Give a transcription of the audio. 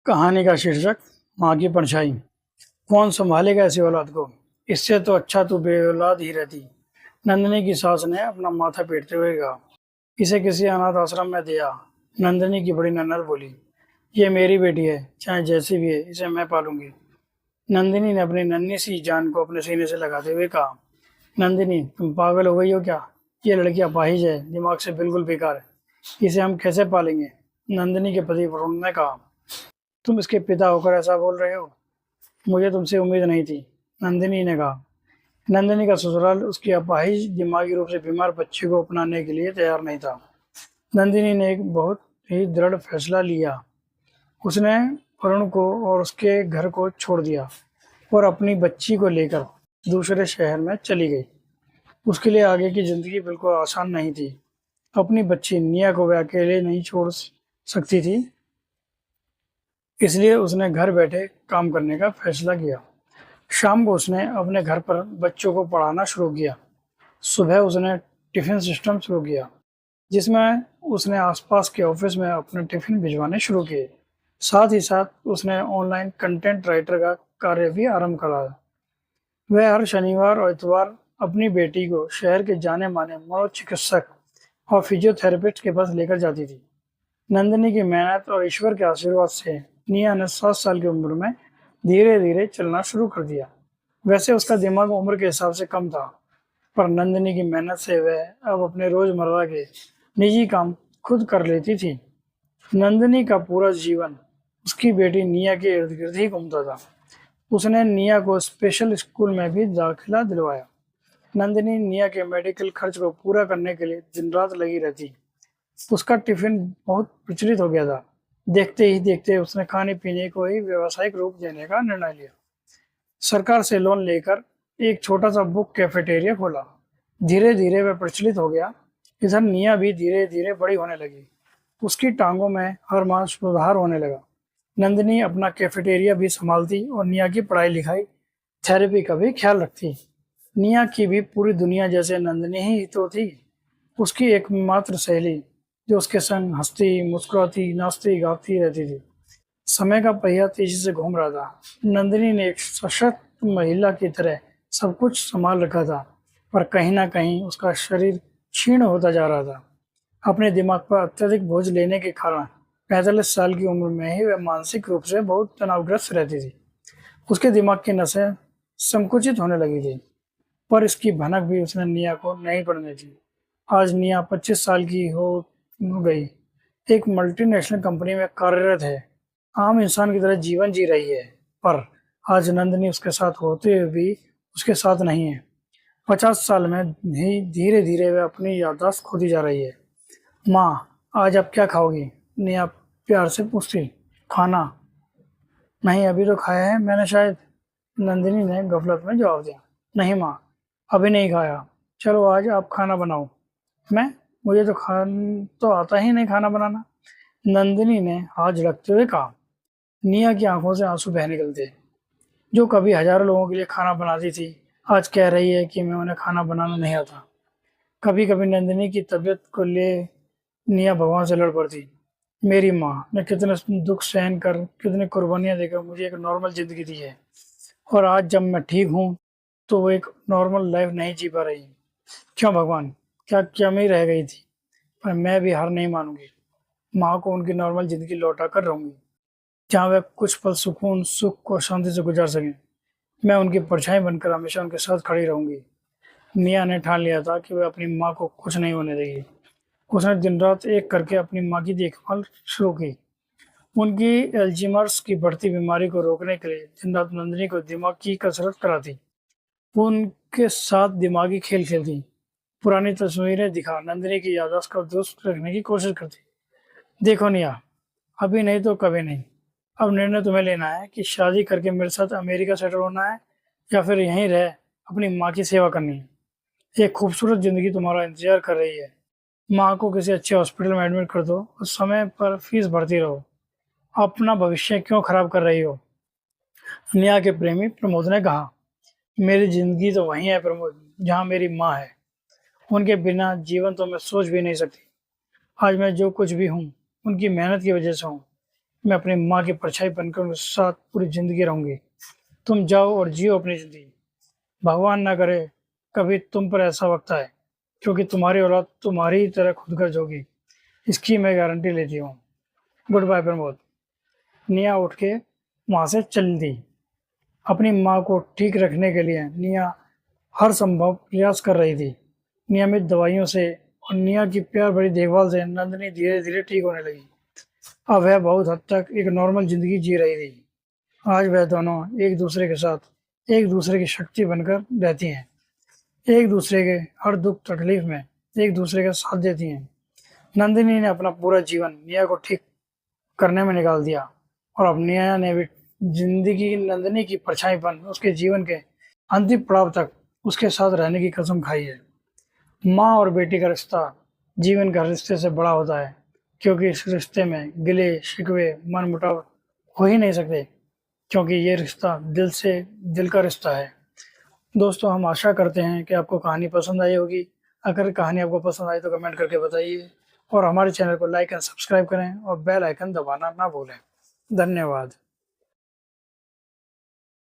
कहानी का शीर्षक माँ की परछाई। कौन संभालेगा ऐसी औलाद को? इससे तो अच्छा तू बेऔलाद ही रहती। नंदिनी की सास ने अपना माथा पीटते हुए कहा। इसे किसी अनाथ आश्रम में दिया। नंदिनी की बड़ी ननद बोली, ये मेरी बेटी है, चाहे जैसी भी है, इसे मैं पालूंगी। नंदिनी ने अपनी नन्ही सी जान को अपने सीने से लगाते हुए कहा, नंदिनी तुम पागल हो गई हो क्या? ये लड़की अपाहिज है, दिमाग से बिल्कुल बेकार है, इसे हम कैसे पालेंगे? नंदिनी के पति वरुण ने कहा, तुम इसके पिता होकर ऐसा बोल रहे हो? मुझे तुमसे उम्मीद नहीं थी, नंदिनी ने कहा। नंदिनी का ससुराल उसकी अपाहिज दिमागी रूप से बीमार बच्ची को अपनाने के लिए तैयार नहीं था। नंदिनी ने एक बहुत ही दृढ़ फैसला लिया। उसने वरुण को और उसके घर को छोड़ दिया और अपनी बच्ची को लेकर दूसरे शहर में चली गई। उसके लिए आगे की जिंदगी बिल्कुल आसान नहीं थी। अपनी बच्ची निया को वह अकेले नहीं छोड़ सकती थी, इसलिए उसने घर बैठे काम करने का फैसला किया। शाम को उसने अपने घर पर बच्चों को पढ़ाना शुरू किया। सुबह उसने टिफिन सिस्टम शुरू किया, जिसमें उसने आसपास के ऑफिस में अपने टिफिन भिजवाने शुरू किए। साथ ही साथ उसने ऑनलाइन कंटेंट राइटर का कार्य भी आरंभ करा। वह हर शनिवार और इतवार अपनी बेटी को शहर के जाने माने मनोचिकित्सक और फिजियोथेरेपिस्ट के पास लेकर जाती थी। नंदिनी की मेहनत और ईश्वर के आशीर्वाद से निया ने 7 साल की उम्र में धीरे धीरे चलना शुरू कर दिया। वैसे उसका दिमाग उम्र के हिसाब से कम था, पर नंदिनी की मेहनत से वह अब अपने रोजमर्रा के निजी काम खुद कर लेती थी। नंदिनी का पूरा जीवन उसकी बेटी निया के इर्द गिर्द ही घूमता था। उसने निया को स्पेशल स्कूल में भी दाखिला दिलवाया। नंदिनी निया के मेडिकल खर्च को पूरा करने के लिए दिन रात लगी रहती। उसका टिफिन बहुत प्रचलित हो गया था। देखते ही देखते उसने खाने पीने को ही व्यावसायिक रूप देने का निर्णय लिया। सरकार से लोन लेकर एक छोटा सा बुक कैफेटेरिया खोला। धीरे धीरे वह प्रचलित हो गया। इधर निया भी धीरे धीरे बड़ी होने लगी। उसकी टांगों में हर माह सुधार होने लगा। नंदिनी अपना कैफेटेरिया भी संभालती और निया की पढ़ाई लिखाई, थेरेपी का भी ख्याल रखती। निया की भी पूरी दुनिया जैसे नंदिनी ही तो थी, उसकी एकमात्र सहेली, जो उसके संग हंसती, मुस्कुराती, नाचती गाती रहती थी। समय का पहिया तेजी से घूम रहा था। नंदिनी ने एक सशक्त महिला की तरह सब कुछ संभाल रखा था, पर कहीं ना कहीं उसका शरीर क्षीण होता जा रहा था। अपने दिमाग पर अत्यधिक बोझ लेने के कारण 45 साल की उम्र में ही वह मानसिक रूप से बहुत तनावग्रस्त रहती थी। उसके दिमाग की नसें संकुचित होने लगी थी, पर इसकी भनक भी उसने निया को नहीं पड़ने दी। आज निया 25 साल की हो गई, एक मल्टीनेशनल कंपनी में कार्यरत है, आम इंसान की तरह जीवन जी रही है। पर आज नंदिनी उसके साथ होते हुए भी उसके साथ नहीं है। 50 साल में ही धीरे धीरे वह अपनी याददाश्त खोती जा रही है। माँ, आज आप क्या खाओगी? निया प्यार से पूछती। खाना? नहीं, अभी तो खाया है मैंने शायद, नंदिनी ने गफलत में जवाब दिया। नहीं माँ, अभी नहीं खाया। चलो आज आप खाना बनाओ। मैं? मुझे तो तो आता ही नहीं खाना बनाना, नंदिनी ने हाथ झड़कते हुए कहा। निया की आंखों से आंसू बह निकलते। जो कभी हजारों लोगों के लिए खाना बनाती थी, आज कह रही है कि मैं उन्हें खाना बनाना नहीं आता। कभी कभी नंदिनी की तबीयत को ले निया भगवान से लड़ पड़ती। मेरी माँ ने कितने दुख सहन कर, कितनी कुर्बानियां देकर मुझे एक नॉर्मल जिंदगी दी है, और आज जब मैं ठीक हूँ तो वो एक नॉर्मल लाइफ नहीं जी पा रही। क्यों भगवान, क्या कमी रह गई थी? पर मैं भी हार नहीं मानूंगी। माँ को उनकी नॉर्मल जिंदगी लौटा कर रहूंगी, जहाँ वह कुछ पल सुकून, सुख और शांति से गुजार सकें। मैं उनकी परछाई बनकर हमेशा उनके साथ खड़ी रहूंगी। मिया ने ठान लिया था कि वह अपनी माँ को कुछ नहीं होने देगी। उसने दिन रात एक करके अपनी माँ की देखभाल शुरू की। उनकी एल्जीमर्स की बढ़ती बीमारी को रोकने के लिए दिन रात नंदिनी को दिमाग की कसरत कराती। वो उनके साथ दिमागी खेल खेलती, पुरानी तस्वीरें दिखा नंदिनी की याददाश्त को दुरुस्त रखने की कोशिश करती। देखो निया, अभी नहीं तो कभी नहीं। अब निर्णय तुम्हें लेना है कि शादी करके मेरे साथ अमेरिका सेटल होना है, या फिर यहीं रह अपनी माँ की सेवा करनी है। एक खूबसूरत जिंदगी तुम्हारा इंतजार कर रही है। माँ को किसी अच्छे हॉस्पिटल में एडमिट कर दो और समय पर फीस भरती रहो। अपना भविष्य क्यों खराब कर रही हो? निया के प्रेमी प्रमोद ने कहा। मेरी जिंदगी तो वहीं है प्रमोद, जहाँ मेरी माँ है। उनके बिना जीवन तो मैं सोच भी नहीं सकती। आज मैं जो कुछ भी हूँ, उनकी मेहनत की वजह से हूँ। मैं अपनी माँ की परछाई बनकर उनके साथ पूरी ज़िंदगी रहूँगी। तुम जाओ और जियो अपनी ज़िंदगी। भगवान ना करे कभी तुम पर ऐसा वक़्त आए, क्योंकि तुम्हारी औलाद तुम्हारी ही तरह खुदगर्ज होगी। इसकी मैं गारंटी लेती हूँ। Goodbye Pramod. निया उठ के वहाँ से चल दी। अपनी माँ को ठीक रखने के लिए निया हर संभव प्रयास कर रही थी। नियमित दवाइयों से और निया की प्यार भरी देखभाल से नंदिनी धीरे-धीरे ठीक होने लगी। अब वह बहुत हद तक एक नॉर्मल ज़िंदगी जी रही थी। आज वह दोनों एक दूसरे के साथ एक दूसरे की शक्ति बनकर रहती हैं। एक दूसरे के हर दुख तकलीफ में एक दूसरे का साथ देती हैं। नंदिनी ने अपना पूरा जीवन निया को ठीक करने में निकाल दिया और अब निया ने भी जिंदगी नंदिनी की परछाई बन उसके जीवन के अंतिम पड़ाव तक उसके साथ रहने की कसम खाई है। माँ और बेटी का रिश्ता जीवन का रिश्ते से बड़ा होता है, क्योंकि इस रिश्ते में गिले शिकवे मन मुटाव हो ही नहीं सकते, क्योंकि ये रिश्ता दिल से दिल का रिश्ता है। दोस्तों, हम आशा करते हैं कि आपको कहानी पसंद आई होगी। अगर कहानी आपको पसंद आई तो कमेंट करके बताइए और हमारे चैनल को लाइक एंड सब्सक्राइब करें और बेल आइकन दबाना ना भूलें। धन्यवाद।